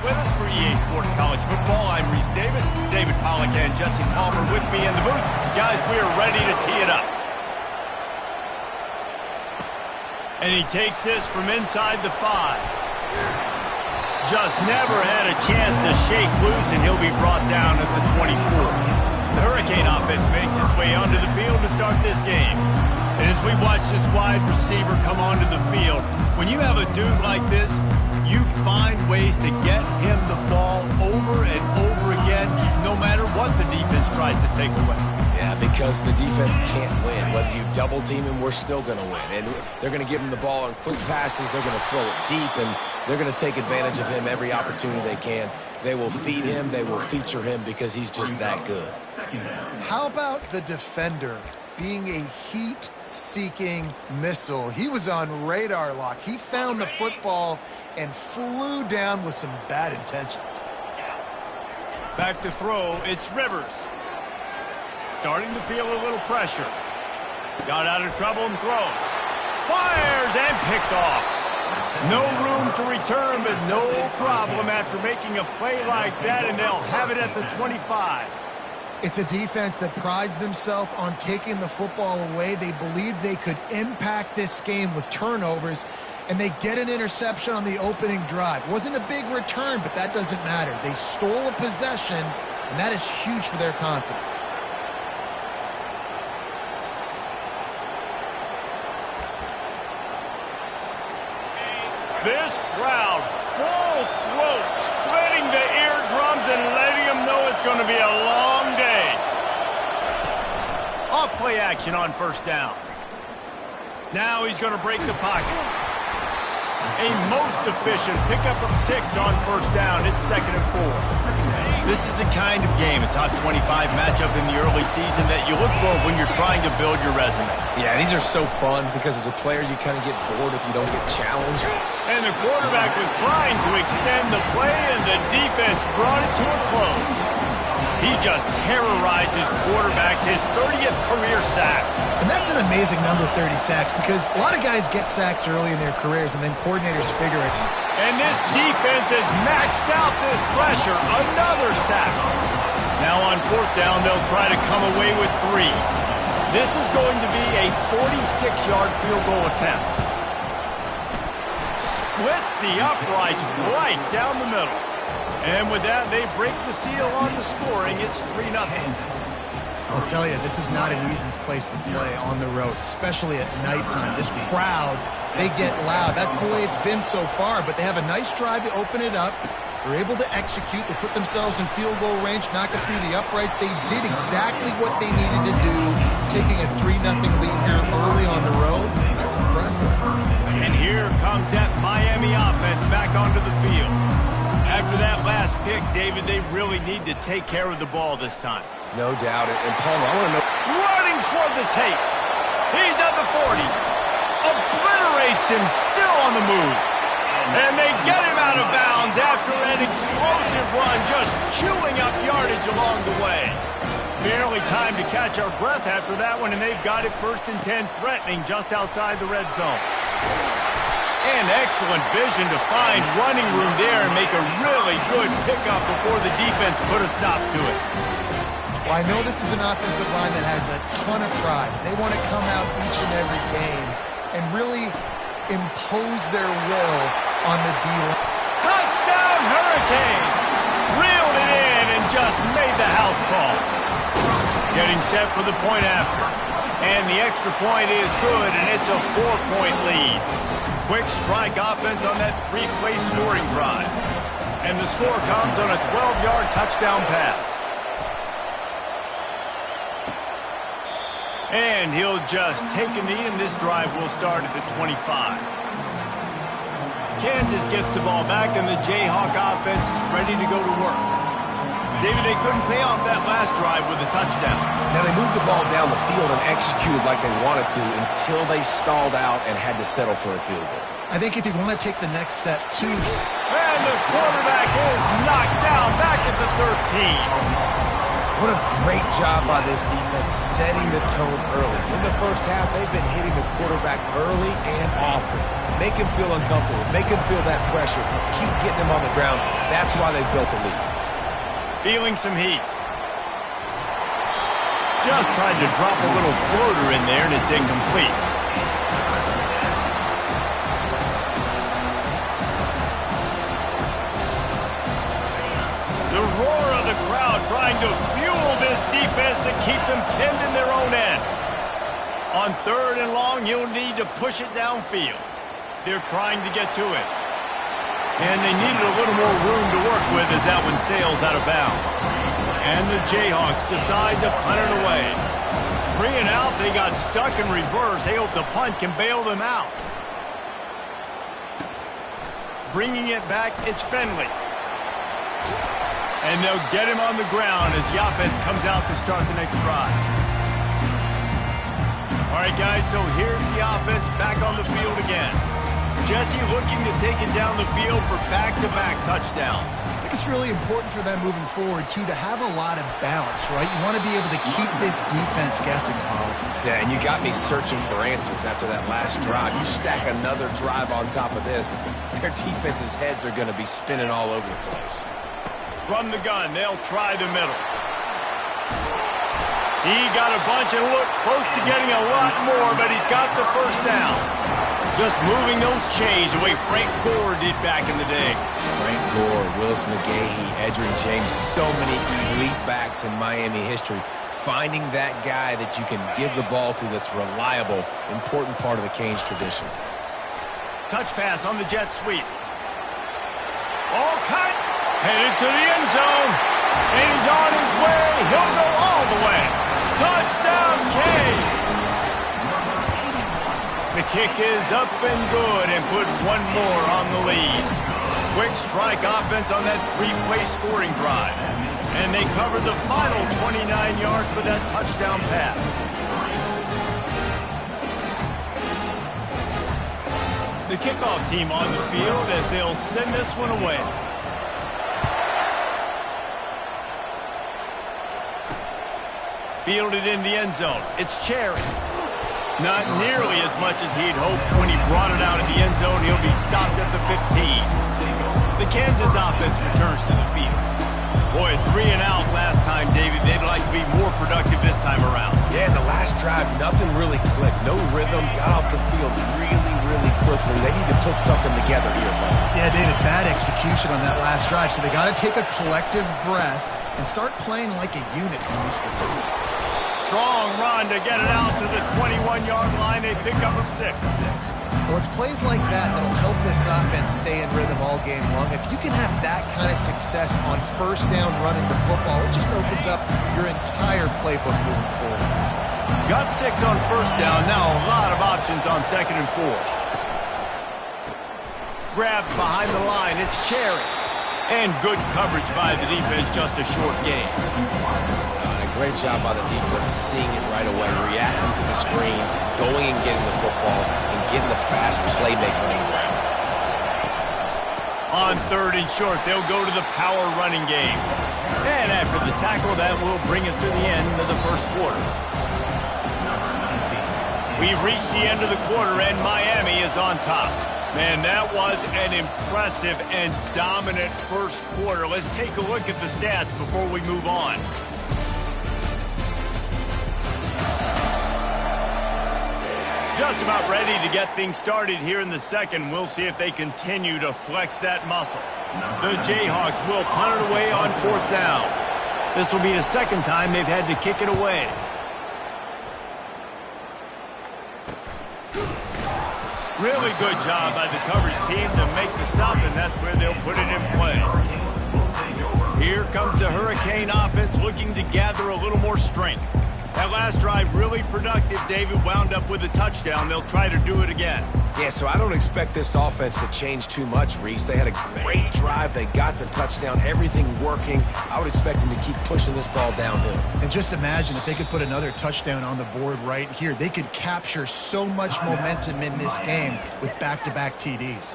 With us for EA Sports College Football, I'm Reese Davis, David Pollack and Jesse Palmer with me in the booth. Guys, we are ready to tee it up. And he takes this from inside the 5. Just never had a chance to shake loose, and he'll be brought down at the 24. The Hurricane offense makes its way onto the field to start this game. And as we watch this wide receiver come onto the field, when you have a dude like this, you find ways to get him the ball over and over again, no matter what the defense tries to take away. Yeah, because the defense can't win. Whether you double team him, we're still going to win. And they're going to give him the ball on quick passes. They're going to throw it deep, and they're going to take advantage of him every opportunity they can. They will feed him. They will feature him because he's just that good. How about the defender being a heat-seeking missile? He was on radar lock. He found the football and flew down with some bad intentions. Back to throw, it's Rivers. Starting to feel a little pressure. Got out of trouble and throws. Fires and picked off. No room to return, but no problem after making a play like that, and they'll have it at the 25. It's a defense that prides themselves on taking the football away. They believe they could impact this game with turnovers, and they get an interception on the opening drive. Wasn't a big return, but that doesn't matter. They stole a possession, and that is huge for their confidence. This crowd, full throat, splitting the eardrums and letting them know it's going to be a long day. Off play action on first down. Now he's going to break the pocket. A most efficient pickup of 6 on first down. It's 2nd and 4. This is the kind of game, a top 25 matchup in the early season, that you look for when you're trying to build your resume. Yeah, these are so fun because as a player, you kind of get bored if you don't get challenged. And the quarterback was trying to extend the play, and the defense brought it to a close. He just terrorizes quarterbacks, his 30th career sack. And that's an amazing number, 30 sacks, because a lot of guys get sacks early in their careers, and then coordinators figure it. And this defense has maxed out this pressure. Another sack. Now on 4th down, they'll try to come away with 3. This is going to be a 46-yard field goal attempt. Splits the uprights right down the middle. And with that, they break the seal on the scoring. It's 3-0. I'll tell you, this is not an easy place to play on the road, especially at nighttime. This crowd, they get loud. That's the way it's been so far, but they have a nice drive to open it up. They're able to execute. They put themselves in field goal range, knock it through the uprights. They did exactly what they needed to do, taking a 3-0 lead here early on the road. That's impressive. And here comes that Miami offense back onto the field. After that last pick, David, they really need to take care of the ball this time. No doubt. And Palmer, I want to know. Running toward the tape. He's at the 40. Obliterates him, still on the move. And they get him out of bounds after an explosive run, just chewing up yardage along the way. Barely time to catch our breath after that one, and they've got it 1st and 10, threatening just outside the red zone. And excellent vision to find running room there and make a really good pickup before the defense put a stop to it. Well, I know this is an offensive line that has a ton of pride. They want to come out each and every game and really impose their will on the D-line. Touchdown, Hurricane! Reeled it in and just made the house call. Getting set for the point after. And the extra point is good, and it's a 4-point lead. Quick strike offense on that 3-play scoring drive. And the score comes on a 12-yard touchdown pass. And he'll just take a knee, and this drive will start at the 25. Kansas gets the ball back, and the Jayhawk offense is ready to go to work. David, they couldn't pay off that last drive with a touchdown. Now, they moved the ball down the field and executed like they wanted to until they stalled out and had to settle for a field goal. I think if you want to take the next step, too. And the quarterback is knocked down back at the 13. What a great job by this defense setting the tone early. In the first half, they've been hitting the quarterback early and often. Make him feel uncomfortable. Make him feel that pressure. Keep getting him on the ground. That's why they've built a lead. Feeling some heat. Just tried to drop a little floater in there, and it's incomplete. The roar of the crowd trying to fuel this defense to keep them pinned in their own end. On 3rd and long, you'll need to push it downfield. They're trying to get to it. And they needed a little more room to work with as that one sails out of bounds. And the Jayhawks decide to punt it away. 3 and out, they got stuck in reverse. They hope the punt can bail them out. Bringing it back, it's Finley. And they'll get him on the ground as the offense comes out to start the next drive. All right, guys, so here's the offense back on the field again. Jesse looking to take it down the field for back-to-back touchdowns. I think it's really important for them moving forward, too, to have a lot of balance, right? You want to be able to keep this defense guessing, Paul. Yeah, and you got me searching for answers after that last drive. You stack another drive on top of this, their defense's heads are going to be spinning all over the place. From the gun, they'll try the middle. He got a bunch and looked close to getting a lot more, but he's got the first down. Just moving those chains the way Frank Gore did back in the day. Frank Gore, Willis McGahee, Edgerrin James, so many elite backs in Miami history. Finding that guy that you can give the ball to that's reliable, important part of the Canes tradition. Touch pass on the jet sweep. All cut. Headed to the end zone. And he's on his way. He'll go all the way. Touchdown, Canes. The kick is up and good and put one more on the lead. Quick strike offense on that 3-play scoring drive. And they covered the final 29 yards with that touchdown pass. The kickoff team on the field as they'll send this one away. Fielded in the end zone. It's Cherry. Not nearly as much as he'd hoped when he brought it out of the end zone. He'll be stopped at the 15. The Kansas offense returns to the field. Boy, 3 and out last time, David. They'd like to be more productive this time around. Yeah, in the last drive, nothing really clicked. No rhythm. Got off the field really quickly. They need to put something together here, Paul. Yeah, David, bad execution on that last drive. So they got to take a collective breath and start playing like a unit on this one. Strong run to get it out to the 21-yard line. They pick up 6. Well, it's plays like that that'll help this offense stay in rhythm all game long. If you can have that kind of success on first down running the football, it just opens up your entire playbook moving forward. Got 6 on first down. Now a lot of options on 2nd and 4. Grabbed behind the line. It's Cherry. And good coverage by the defense. Just a short game. Great job by the defense, seeing it right away, reacting to the screen, going and getting the football, and getting the fast playmaker on the ground. On 3rd and short, they'll go to the power running game. And after the tackle, that will bring us to the end of the first quarter. We've reached the end of the quarter, and Miami is on top. Man, that was an impressive and dominant first quarter. Let's take a look at the stats before we move on. Just about ready to get things started here in the second. We'll see if they continue to flex that muscle. The Jayhawks will punt it away on 4th down. This will be the second time they've had to kick it away. Really good job by the coverage team to make the stop, and that's where they'll put it in play. Here comes the Hurricane offense looking to gather a little more strength. That last drive really productive. David wound up with a touchdown. They'll try to do it again. Yeah, so I don't expect this offense to change too much, Reese. They had a great drive. They got the touchdown. Everything working. I would expect them to keep pushing this ball downhill. And just imagine if they could put another touchdown on the board right here. They could capture so much momentum in this game with back-to-back TDs.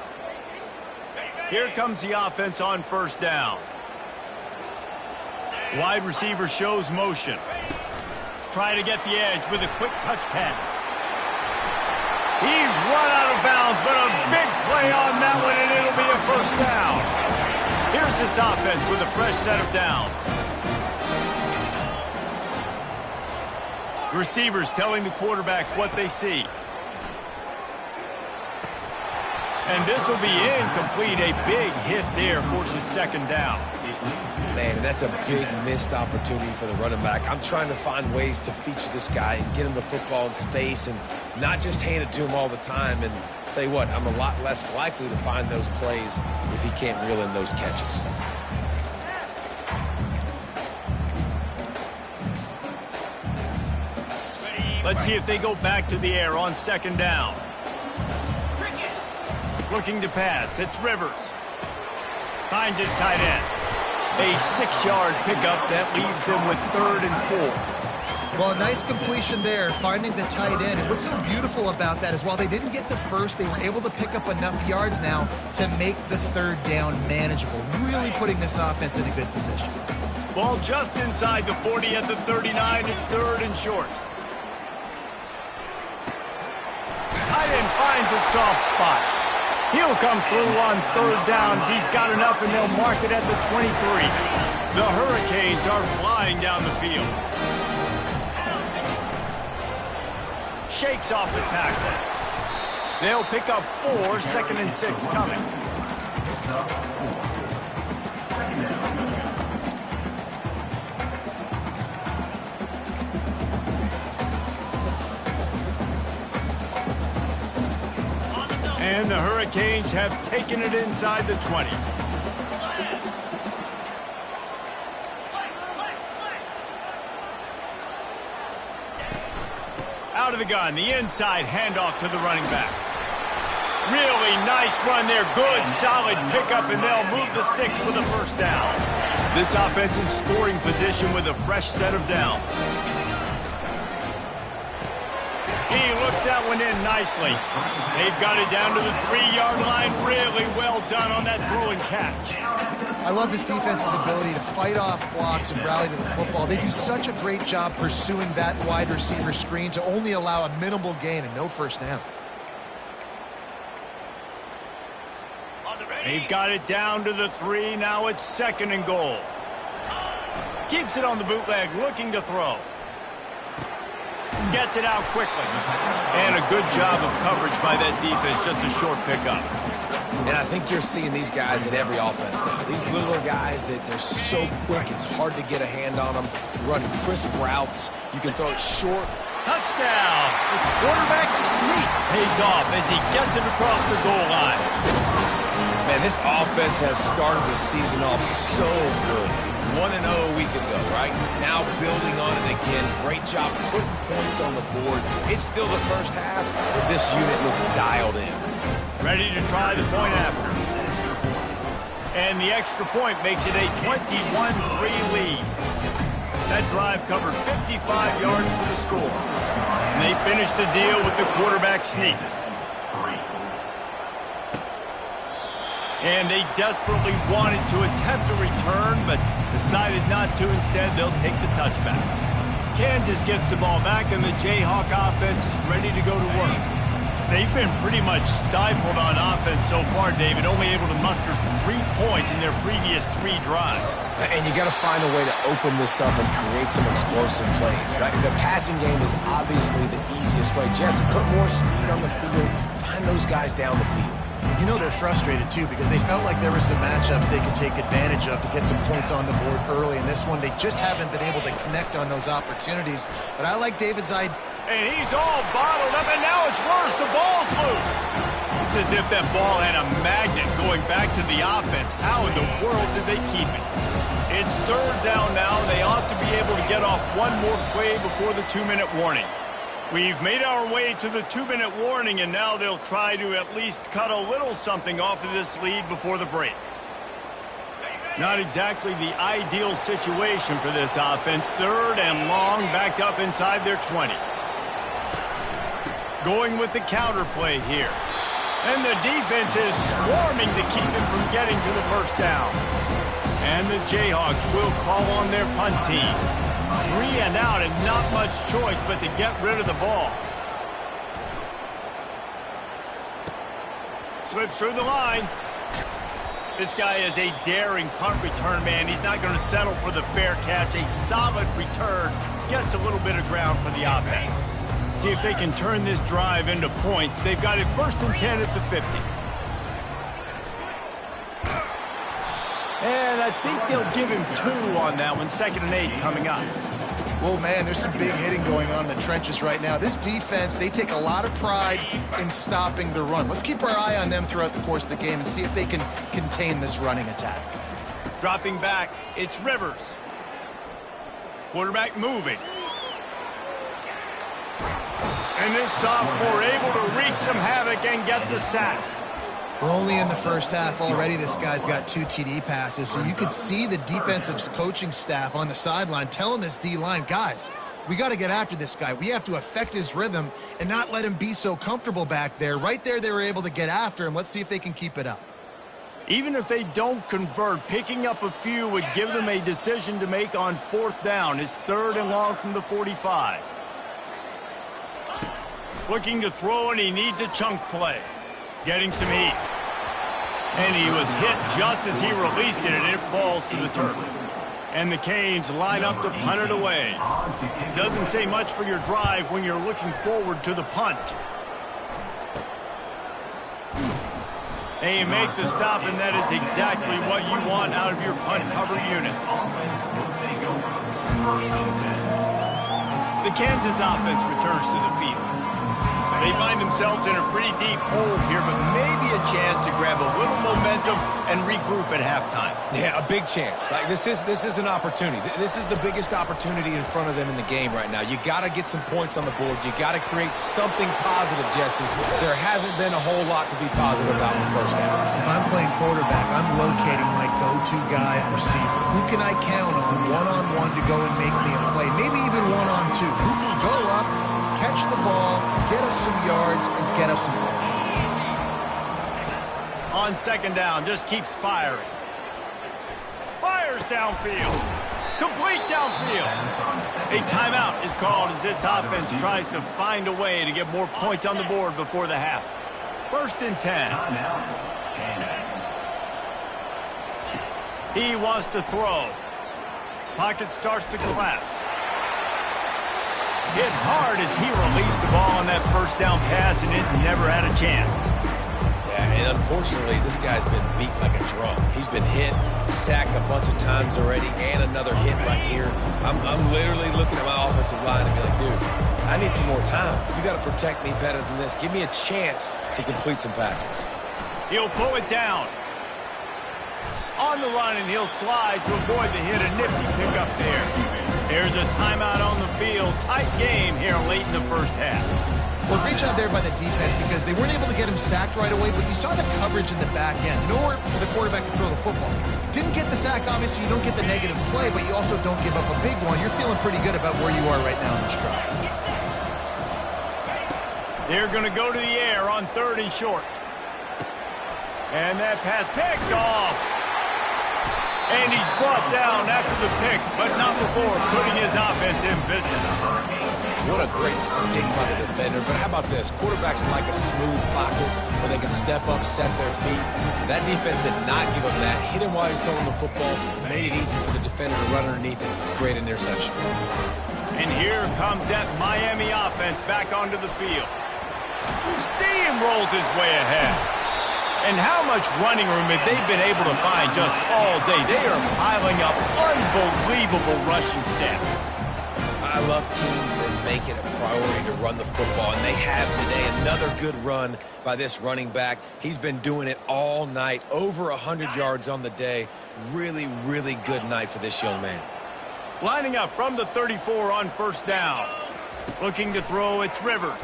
Here comes the offense on 1st down. Wide receiver shows motion. Trying to get the edge with a quick touch pass. He's run out of bounds, but a big play on that one, and it'll be a first down. Here's this offense with a fresh set of downs. Receivers telling the quarterback what they see. And this will be incomplete. A big hit there forces second down. Man, that's a big missed opportunity for the running back. I'm trying to find ways to feature this guy and get him the football in space and not just hand it to him all the time. And tell you what, I'm a lot less likely to find those plays if he can't reel in those catches. Let's see if they go back to the air on second down. Looking to pass. It's Rivers. Finds his tight end. A 6-yard pickup that leaves him with 3rd and 4. Well, a nice completion there, finding the tight end. And what's so beautiful about that is while they didn't get the first, they were able to pick up enough yards now to make the 3rd down manageable. Really putting this offense in a good position. Ball just inside the 40 at the 39. It's 3rd and short. Tight end finds a soft spot. He'll come through on 3rd downs. He's got enough, and they'll mark it at the 23. The Hurricanes are flying down the field. Shakes off the tackle. They'll pick up 4, 2nd and 6 coming. And the Hurricanes have taken it inside the 20. Out of the gun, the inside handoff to the running back. Really nice run there. Good, solid pickup, and they'll move the sticks with a first down. This offense in scoring position with a fresh set of downs. He looks that one in nicely. They've got it down to the 3-yard line. Really well done on that throw and catch. I love this defense's ability to fight off blocks and rally to the football. They do such a great job pursuing that wide receiver screen to only allow a minimal gain and no first down. They've got it down to the 3. Now it's 2nd and goal. Keeps it on the bootleg, looking to throw. Gets it out quickly. And a good job of coverage by that defense. Just a short pickup. And I think you're seeing these guys in every offense now. These littler guys, that they're so quick, it's hard to get a hand on them. Running crisp routes. You can throw it short. Touchdown! The quarterback sneak pays off as he gets it across the goal line. Man, this offense has started the season off so good. 1-0 a week ago, right? Now building on it again. Great job putting points on the board. It's still the first half, but this unit looks dialed in. Ready to try the point after. And the extra point makes it a 21-3 lead. That drive covered 55 yards for the score. And they finished the deal with the quarterback sneak. And they desperately wanted to attempt a return, but decided not to. Instead, they'll take the touchback. Kansas gets the ball back, and the Jayhawk offense is ready to go to work. They've been pretty much stifled on offense so far, David, only able to muster 3 points in their previous 3 drives. And you got to find a way to open this up and create some explosive plays. The passing game is obviously the easiest way. Jesse, put more speed on the field. Find those guys down the field. You know they're frustrated, too, because they felt like there were some matchups they could take advantage of to get some points on the board early. In this one, they just haven't been able to connect on those opportunities. But I like David's idea. And he's all bottled up, and now it's worse. The ball's loose. It's as if that ball had a magnet going back to the offense. How in the world did they keep it? It's 3rd down now. They ought to be able to get off one more play before the 2-minute warning. We've made our way to the 2-minute warning, and now they'll try to at least cut a little something off of this lead before the break. Not exactly the ideal situation for this offense. 3rd and long, backed up inside their 20. Going with the counter play here. And the defense is swarming to keep him from getting to the first down. And the Jayhawks will call on their punt team. 3 and out and not much choice but to get rid of the ball. Slips through the line. This guy is a daring punt return man. He's not going to settle for the fair catch. A solid return. Gets a little bit of ground for the offense. See if they can turn this drive into points. They've got it 1st and 10 at the 50. And I think they'll give him 2 on that one. 2nd and 8 coming up. Well, man, there's some big hitting going on in the trenches right now. This defense, they take a lot of pride in stopping the run. Let's keep our eye on them throughout the course of the game and see if they can contain this running attack. Dropping back, it's Rivers. Quarterback moving. And this sophomore able to wreak some havoc and get the sack. We're only in the first half already. This guy's got 2 TD passes, so you could see the defensive coaching staff on the sideline telling this D-line, guys, we got to get after this guy. We have to affect his rhythm and not let him be so comfortable back there. Right there, they were able to get after him. Let's see if they can keep it up. Even if they don't convert, picking up a few would give them a decision to make on 4th down. It's 3rd and long from the 45. Looking to throw, and he needs a chunk play. Getting some heat. And he was hit just as he released it, and it falls to the turf. And the Canes line up to punt it away. Doesn't say much for your drive when you're looking forward to the punt. And you make the stop, and that is exactly what you want out of your punt cover unit. The Kansas offense returns to the field. They find themselves in a pretty deep hole here, but maybe a chance to grab a little momentum and regroup at halftime. Yeah, a big chance. Like this is an opportunity. This is the biggest opportunity in front of them in the game right now. You got to get some points on the board. You got to create something positive, Jesse. There hasn't been a whole lot to be positive about in the first half. If I'm playing quarterback, I'm locating my go-to guy at receiver. Who can I count on one-on-one to go and make me a play? Maybe even one-on-two. Who can go up, catch the ball, get us some yards, and get us some points. On 2nd down, just keeps firing. Fires downfield. Complete downfield. A timeout is called as this offense tries to find a way to get more points on the board before the half. 1st and 10. He wants to throw. Pocket starts to collapse. Hit hard as he released the ball on that 1st down pass, and it never had a chance. Yeah, and unfortunately, this guy's been beat like a drum. He's been hit, sacked a bunch of times already, and another hit right here. I'm literally looking at my offensive line and be like, dude, I need some more time. You got to protect me better than this. Give me a chance to complete some passes. He'll pull it down. On the run, and he'll slide to avoid the hit. A nifty pickup there. There's a timeout on the field. Tight game here late in the first half. Well, great job there by the defense because they weren't able to get him sacked right away, but you saw the coverage in the back end. Nowhere for the quarterback to throw the football. Didn't get the sack, obviously. You don't get the negative play, but you also don't give up a big one. You're feeling pretty good about where you are right now in this drive. They're going to go to the air on 3rd and short. And that pass picked off. And he's brought down after the pick, but not before putting his offense in business. What a great stick by the defender. But how about this? Quarterbacks like a smooth pocket where they can step up, set their feet. That defense did not give him that. Hit him while he's throwing the football. Made it easy for the defender to run underneath it. Great interception. And here comes that Miami offense back onto the field. Steamrolls his way ahead. And how much running room have they been able to find just all day? They are piling up unbelievable rushing stats. I love teams that make it a priority to run the football, and they have today. Another good run by this running back. He's been doing it all night, over 100 yards on the day. Really, really good night for this young man. Lining up from the 34 on 1st down. Looking to throw, it's Rivers.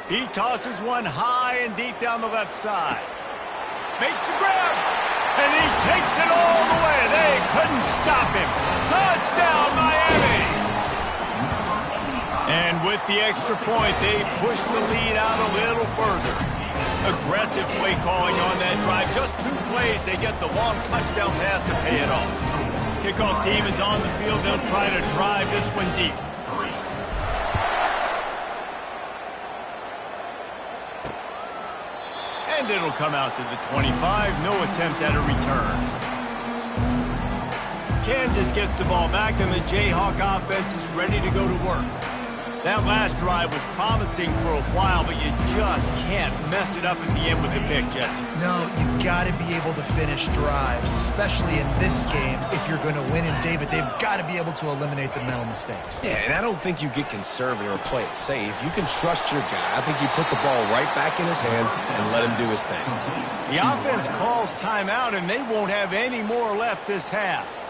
He tosses one high and deep down the left side. Makes the grab, and he takes it all the way. They couldn't stop him. Touchdown, Miami! And with the extra point, they push the lead out a little further. Aggressive play calling on that drive. Just 2 plays, they get the long touchdown pass to pay it off. Kickoff team is on the field. They'll try to drive this one deep. And it'll come out to the 25. No attempt at a return. Kansas gets the ball back, and the Jayhawk offense is ready to go to work. That last drive was promising for a while, but you just can't mess it up at the end with the pick, Jesse. No, you've got to be able to finish drives, especially in this game. If you're going to win, and David, they've got to be able to eliminate the mental mistakes. Yeah, and I don't think you get conservative or play it safe. You can trust your guy. I think you put the ball right back in his hands and let him do his thing. The offense calls timeout, and they won't have any more left this half.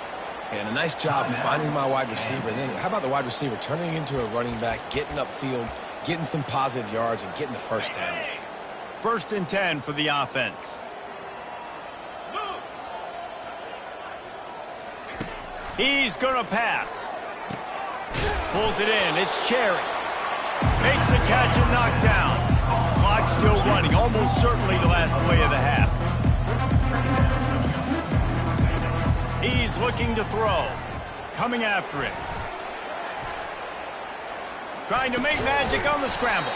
And a nice job finding my wide receiver. And then how about the wide receiver turning into a running back, getting upfield, getting some positive yards, and getting the first down. 1st and 10 for the offense. He's going to pass. Pulls it in. It's Cherry. Makes a catch and knocked down. Clock still running. Almost certainly the last play of the half. He's looking to throw. Coming after it. Trying to make magic on the scramble.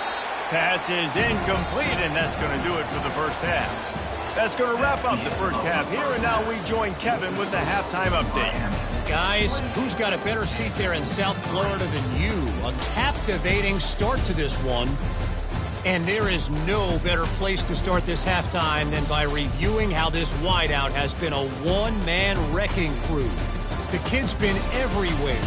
Pass is incomplete, and that's going to do it for the first half. That's going to wrap up the first half here, and now we join Kevin with the halftime update. Guys, who's got a better seat there in South Florida than you? A captivating start to this one. And there is no better place to start this halftime than by reviewing how this wideout has been a one-man wrecking crew. The kid's been everywhere.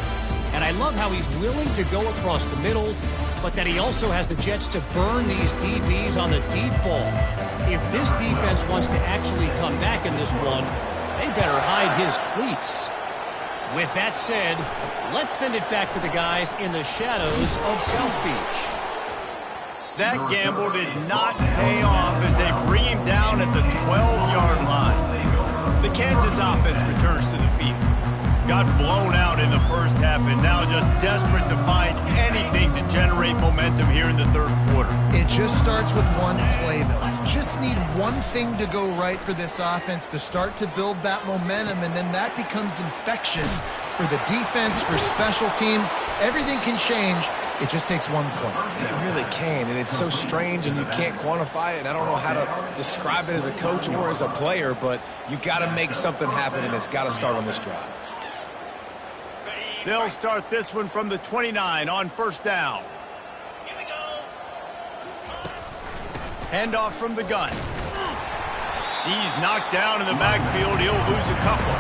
And I love how he's willing to go across the middle, but that he also has the jets to burn these DBs on the deep ball. If this defense wants to actually come back in this one, they better hide his cleats. With that said, let's send it back to the guys in the shadows of South Beach. That gamble did not pay off as they bring him down at the 12-yard line. The Kansas offense returns to the field. Got blown out in the first half and now just desperate to find anything to generate momentum here in the third quarter. It just starts with one play, though. Just need one thing to go right for this offense to start to build that momentum, and then that becomes infectious for the defense, for special teams. Everything can change. It just takes one play. It really can, and it's so strange, and you can't quantify it, and I don't know how to describe it as a coach or as a player, but you got to make something happen, and it's got to start on this drive. They'll start this one from the 29 on 1st down. Here we go. Handoff from the gun. He's knocked down in the backfield. He'll lose a couple.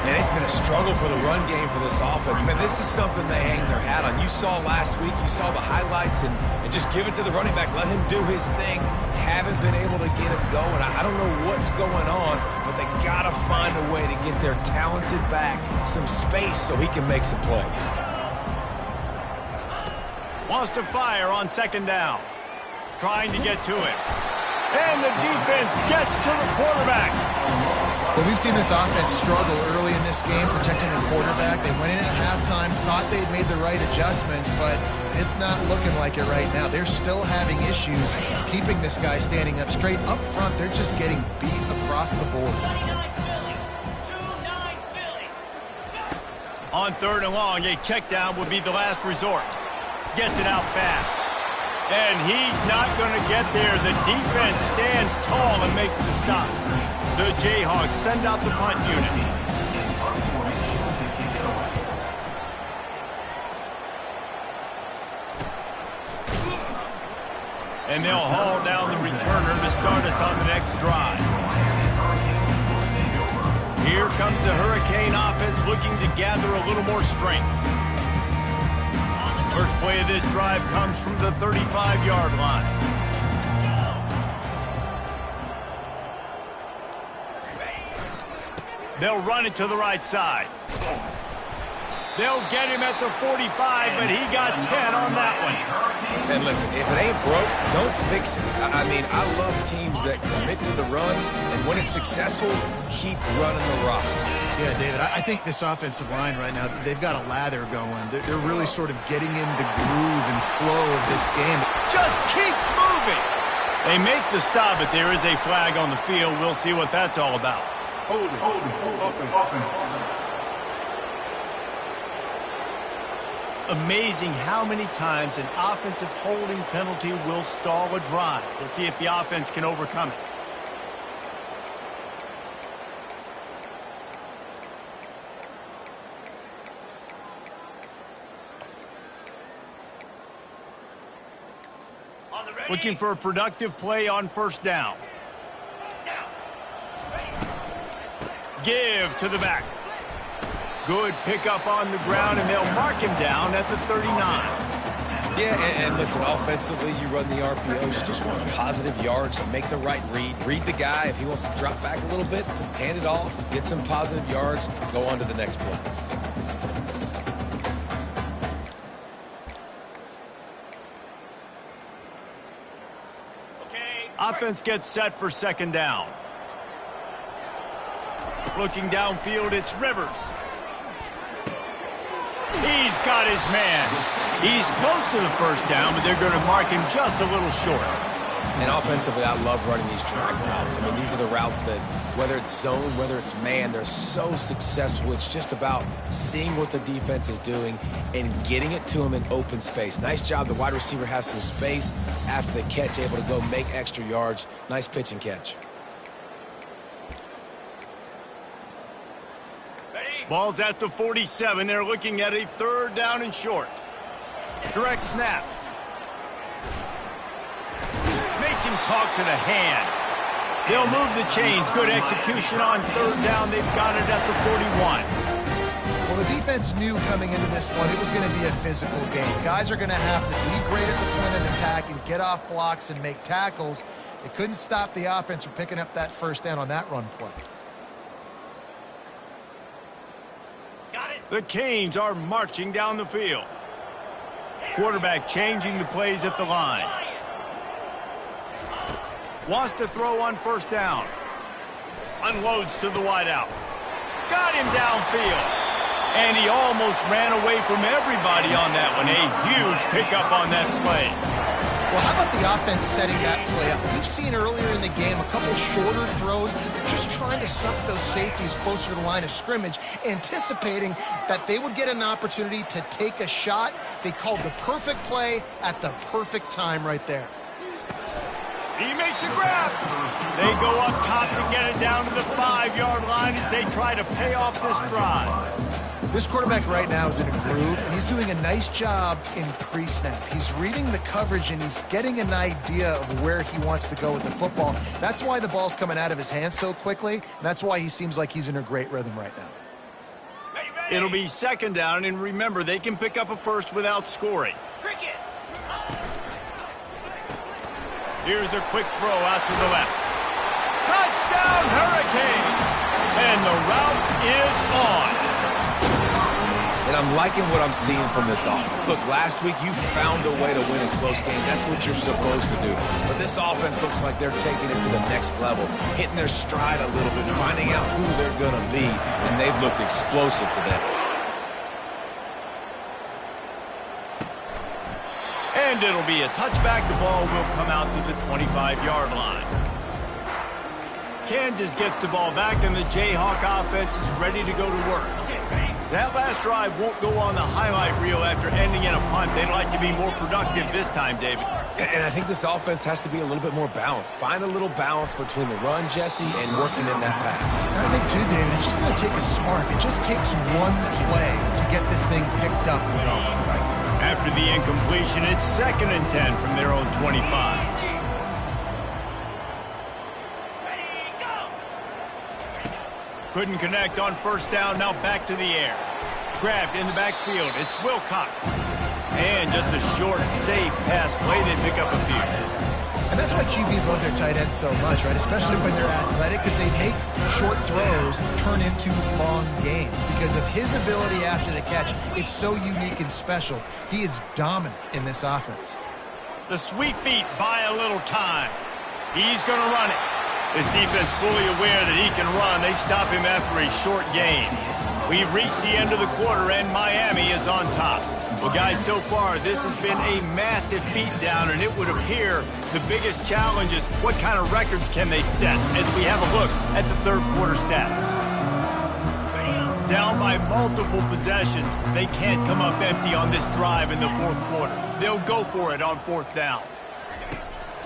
And it's been a struggle for the run game for this offense. Man, this is something they hang their hat on. You saw last week, you saw the highlights, and just give it to the running back. Let him do his thing. Haven't been able to get him going. I don't know what's going on, but they got to find a way to get their talented back some space so he can make some plays. Wants to fire on 2nd down. Trying to get to it. And the defense gets to the quarterback. Well, we've seen this offense struggle early in this game protecting the quarterback. They went in at halftime, thought they'd made the right adjustments, but it's not looking like it right now. They're still having issues keeping this guy standing up straight. Up front, they're just getting beat across the board. On 3rd and long, a check down would be the last resort. Gets it out fast. And he's not going to get there. The defense stands tall and makes the stop. The Jayhawks send out the punt unit. And they'll haul down the returner to start us on the next drive. Here comes the Hurricane offense looking to gather a little more strength. First play of this drive comes from the 35-yard line. They'll run it to the right side. They'll get him at the 45, but he got 10 on that one. And listen, if it ain't broke, don't fix it. I mean, I love teams that commit to the run, and when it's successful, keep running the rock. Yeah, David, I think this offensive line right now, they've got a lather going. They're really sort of getting in the groove and flow of this game. Just keeps moving. They make the stop, but there is a flag on the field. We'll see what that's all about. Holding. Amazing how many times an offensive holding penalty will stall a drive. We'll see if the offense can overcome it. Looking for a productive play on first down. Give to the back. Good pickup on the ground, and they'll mark him down at the 39. Yeah, and listen, offensively, you run the RPOs. You just want positive yards, make the right read. Read the guy. If he wants to drop back a little bit, hand it off, get some positive yards, go on to the next play. Offense gets set for second down. Looking downfield, it's Rivers. He's got his man. He's close to the first down, but they're going to mark him just a little short. And offensively, I love running these drag routes. I mean, these are the routes that, whether it's zone, whether it's man, they're so successful. It's just about seeing what the defense is doing and getting it to them in open space. Nice job. The wide receiver has some space after the catch, able to go make extra yards. Nice pitch and catch. Ball's at the 47. They're looking at a third down and short. Direct snap. Makes him talk to the hand. They'll move the chains. Good execution on third down. They've got it at the 41. Well, the defense knew coming into this one it was going to be a physical game. Guys are going to have to be great at the point of attack and get off blocks and make tackles. They couldn't stop the offense from picking up that first down on that run play. The Canes are marching down the field. Quarterback changing the plays at the line. Wants to throw on first down. Unloads to the wideout. Got him downfield. And he almost ran away from everybody on that one. A huge pickup on that play. Well, how about the offense setting that play up? We've seen earlier in the game a couple shorter throws. They're just trying to suck those safeties closer to the line of scrimmage, anticipating that they would get an opportunity to take a shot. They called the perfect play at the perfect time right there. He makes a grab. They go up top to get it down to the 5-yard line as they try to pay off this drive. This quarterback right now is in a groove, and he's doing a nice job in pre-snap. He's reading the coverage, and he's getting an idea of where he wants to go with the football. That's why the ball's coming out of his hands so quickly, and that's why he seems like he's in a great rhythm right now. It'll be second down, and remember, they can pick up a first without scoring. Here's a quick throw out to the left. Touchdown, Hurricane! And the route is on. And I'm liking what I'm seeing from this offense. Look, last week you found a way to win a close game. That's what you're supposed to do. But this offense looks like they're taking it to the next level, hitting their stride a little bit, finding out who they're going to be, and they've looked explosive today. And it'll be a touchback. The ball will come out to the 25-yard line. Kansas gets the ball back, and the Jayhawk offense is ready to go to work. That last drive won't go on the highlight reel after ending in a punt. They'd like to be more productive this time, David. And I think this offense has to be a little bit more balanced. Find a little balance between the run, Jesse, and working in that pass. And I think, too, David, it's just going to take a spark. It just takes one play to get this thing picked up and going. After the incompletion, it's 2nd and 10 from their own 25. Couldn't connect on first down. Now back to the air. Grabbed in the backfield. It's Wilcox. And just a short, safe pass play. They pick up a few. And that's why QBs love their tight ends so much, right? Especially when they're athletic, because they make short throws turn into long games. Because of his ability after the catch, it's so unique and special. He is dominant in this offense. The sweet feet buy a little time. He's going to run it. This defense fully aware that he can run. They stop him after a short gain. We've reached the end of the quarter, and Miami is on top. Well, guys, so far, this has been a massive beatdown, and it would appear the biggest challenge is what kind of records can they set as we have a look at the third quarter stats. Down by multiple possessions, they can't come up empty on this drive in the fourth quarter. They'll go for it on fourth down.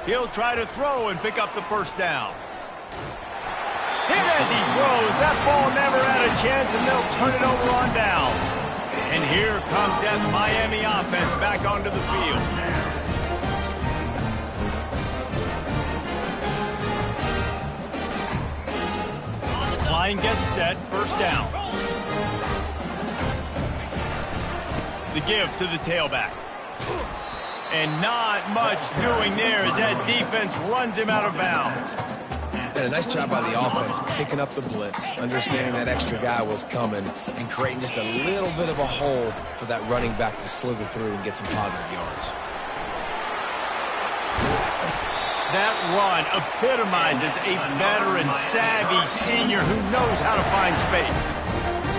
He'll try to throw and pick up the first down. Hit as he throws. That ball never had a chance, and they'll turn it over on downs. And here comes that Miami offense back onto the field. Line gets set, first down. The give to the tailback. And not much doing there as that defense runs him out of bounds. And a nice job by the offense picking up the blitz, understanding that extra guy was coming, and creating just a little bit of a hole for that running back to slither through and get some positive yards. That run epitomizes a veteran, savvy senior who knows how to find space.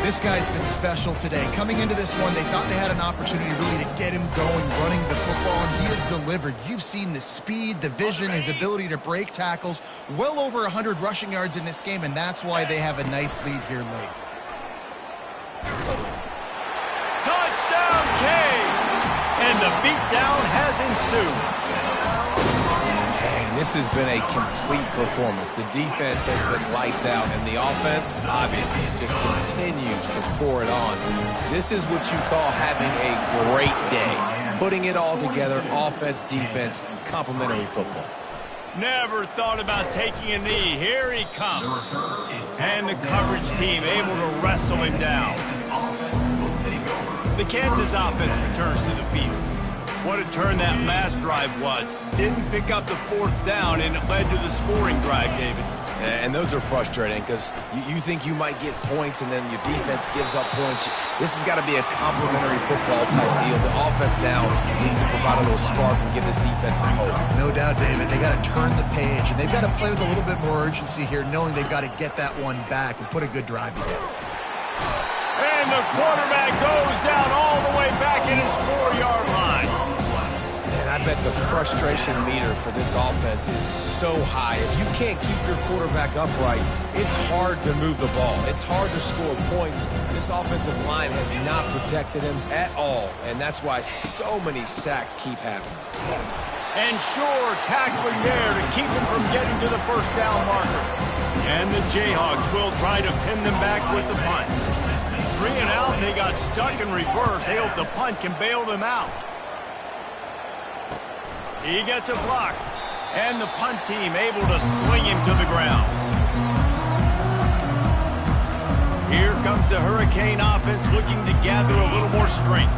This guy's been special today. Coming into this one, they thought they had an opportunity really to get him going, running the football, and he has delivered. You've seen the speed, the vision, his ability to break tackles. Well over 100 rushing yards in this game, and that's why they have a nice lead here late. Touchdown, K! And the beatdown has ensued. This has been a complete performance. The defense has been lights out, and the offense, obviously, just continues to pour it on. This is what you call having a great day. Putting it all together, offense, defense, complementary football. Never thought about taking a knee. Here he comes. And the coverage team able to wrestle him down. The Kansas offense returns to the field. What a turn that last drive was. Didn't pick up the fourth down, and it led to the scoring drive, David. And those are frustrating because you think you might get points, and then your defense gives up points. This has got to be a complementary football type deal. The offense now needs to provide a little spark and give this defense some hope. No doubt, David. They got to turn the page, and they've got to play with a little bit more urgency here, knowing they've got to get that one back and put a good drive together. And the quarterback goes down all the way back in his 4-yard line. I bet the frustration meter for this offense is so high. If you can't keep your quarterback upright, it's hard to move the ball. It's hard to score points. This offensive line has not protected him at all, and that's why so many sacks keep happening. And sure, tackling there to keep him from getting to the first down marker. And the Jayhawks will try to pin them back with the punt. 3 and out, and they got stuck in reverse. They hope the punt can bail them out. He gets a block, and the punt team able to sling him to the ground. Here comes the Hurricane offense looking to gather a little more strength.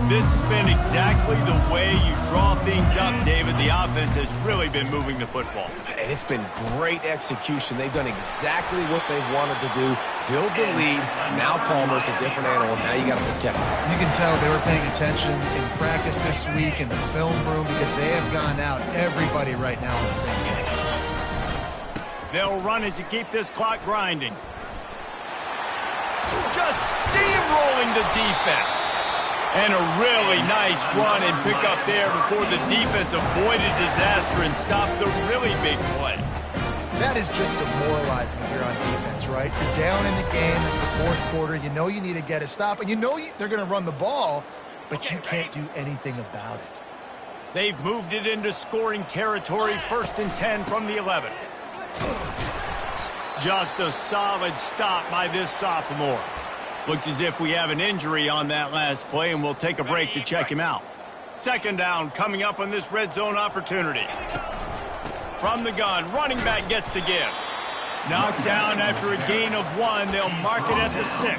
This has been exactly the way you draw things up, David. The offense has really been moving the football. And it's been great execution. They've done exactly what they've wanted to do. Build the lead. Now Palmer's a different animal. Now you got to protect him. You can tell they were paying attention in practice this week in the film room because they have gone out everybody right now on the same game. They'll run it to keep this clock grinding. Just steamrolling the defense. And a really nice run and pick up there before the defense avoided disaster and stopped the really big play. That is just demoralizing if you're on defense, right? You're down in the game. It's the fourth quarter. You know you need to get a stop, and you know they're going to run the ball, but you can't do anything about it. They've moved it into scoring territory, 1st and 10 from the 11. Just a solid stop by this sophomore. Looks as if we have an injury on that last play, and we'll take a break to check him out. 2nd down coming up on this red zone opportunity. From the gun, running back gets the give. Knocked down after a gain of 1. They'll mark it at the 6.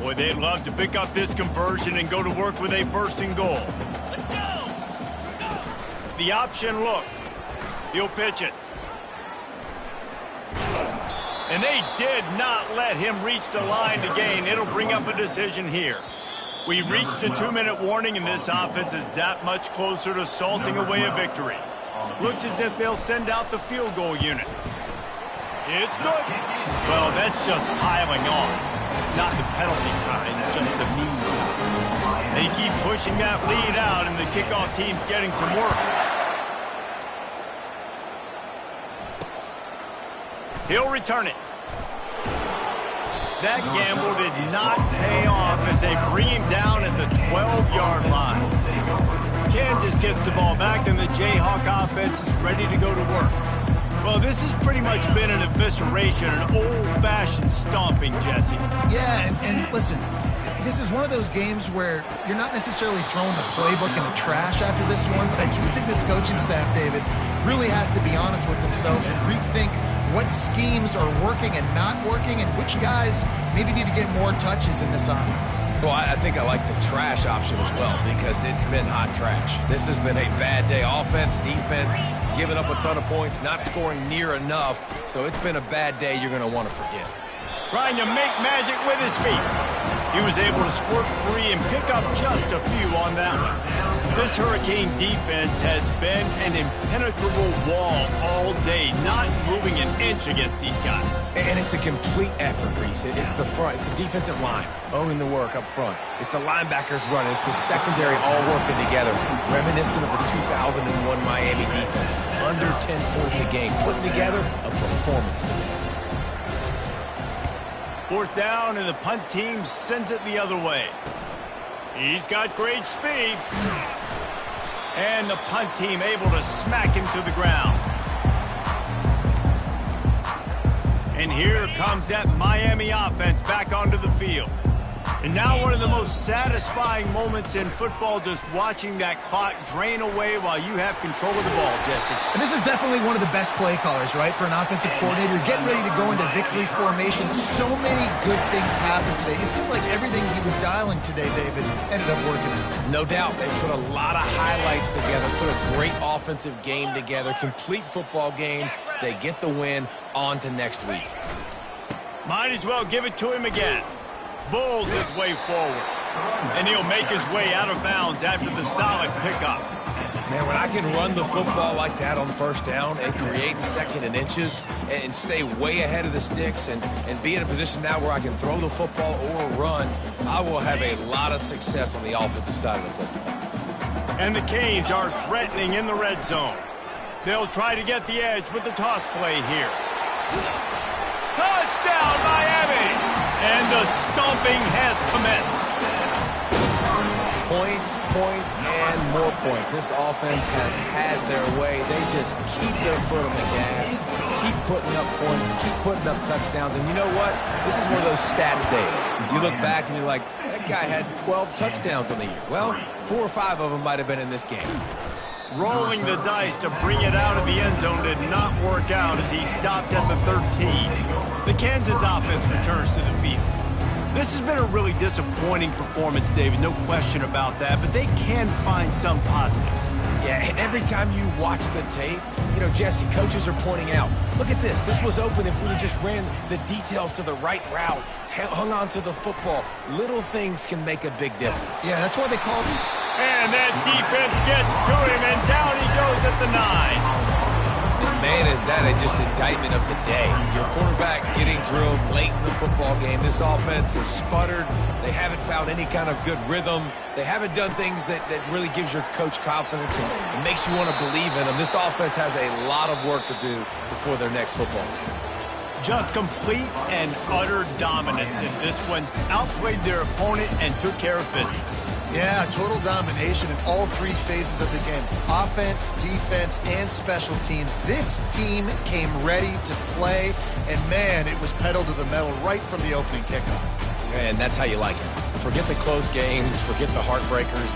Boy, they'd love to pick up this conversion and go to work with a 1st and goal. The option look. He'll pitch it. And they did not let him reach the line to gain. It'll bring up a decision here. We've reached the 2-minute warning, and this offense is that much closer to salting away a victory. Looks as if they'll send out the field goal unit. It's good. Well, that's just piling on. Not the penalty kind, just the mean kind. They keep pushing that lead out, and the kickoff team's getting some work. He'll return it. That gamble did not pay off as they bring him down at the 12-yard line. Kansas gets the ball back, and the Jayhawk offense is ready to go to work. Well, this has pretty much been an evisceration, an old-fashioned stomping, Jesse. Yeah, and listen, this is one of those games where you're not necessarily throwing the playbook in the trash after this one, but I do think this coaching staff, David, really has to be honest with themselves and rethink what schemes are working and not working and which guys maybe need to get more touches in this offense. Well, I think I like the trash option as well because it's been hot trash. This has been a bad day. Offense, defense, giving up a ton of points, not scoring near enough. So it's been a bad day you're going to want to forget. Trying to make magic with his feet. He was able to squirt free and pick up just a few on that one. This Hurricane defense has been an impenetrable wall all day, not moving an inch against these guys. And it's a complete effort, Reese. It's the front, it's the defensive line owning the work up front. It's the linebackers running. It's the secondary all working together, reminiscent of the 2001 Miami defense. Under 10 points a game, putting together a performance today. 4th down, and the punt team sends it the other way. He's got great speed. And the punt team able to smack him to the ground. And here comes that Miami offense back onto the field. And now one of the most satisfying moments in football, just watching that clock drain away while you have control of the ball, Jesse. And this is definitely one of the best play callers, right, for an offensive coordinator. Getting ready to go into victory formation. So many good things happened today. It seemed like everything he was dialing today, David, ended up working out. No doubt. They put a lot of highlights together, put a great offensive game together, complete football game. They get the win. On to next week. Might as well give it to him again. Bulls his way forward. And he'll make his way out of bounds after the solid pickup. Man, when I can run the football like that on 1st down and create 2nd and inches and stay way ahead of the sticks and be in a position now where I can throw the football or run, I will have a lot of success on the offensive side of the football. And the Canes are threatening in the red zone. They'll try to get the edge with the toss play here. Touchdown, Miami! And the stomping has commenced. Points, points, and more points. This offense has had their way. They just keep their foot on the gas, keep putting up points, keep putting up touchdowns. And you know what? This is one of those stats days. You look back and you're like, that guy had 12 touchdowns on the year. Well, 4 or 5 of them might have been in this game. Rolling the dice to bring it out of the end zone did not work out as he stopped at the 13. The Kansas offense returns to the field. This has been a really disappointing performance, David, no question about that, but they can find some positives. Yeah, and every time you watch the tape, you know, Jesse, coaches are pointing out, look at this. This was open if we had just ran the details to the right route, hung on to the football. Little things can make a big difference. Yeah, that's why they called him. And that defense gets to him, and down he goes at the 9. And man, is that just indictment of the day. Your quarterback getting drilled late in the football game. This offense has sputtered. They haven't found any kind of good rhythm. They haven't done things that really gives your coach confidence and makes you want to believe in them. This offense has a lot of work to do before their next football game. Just complete and utter dominance in this one. Outplayed their opponent and took care of business. Yeah, total domination in all 3 phases of the game. Offense, defense, and special teams. This team came ready to play, and man, it was pedal to the metal right from the opening kickoff. And that's how you like it. Forget the close games, forget the heartbreakers,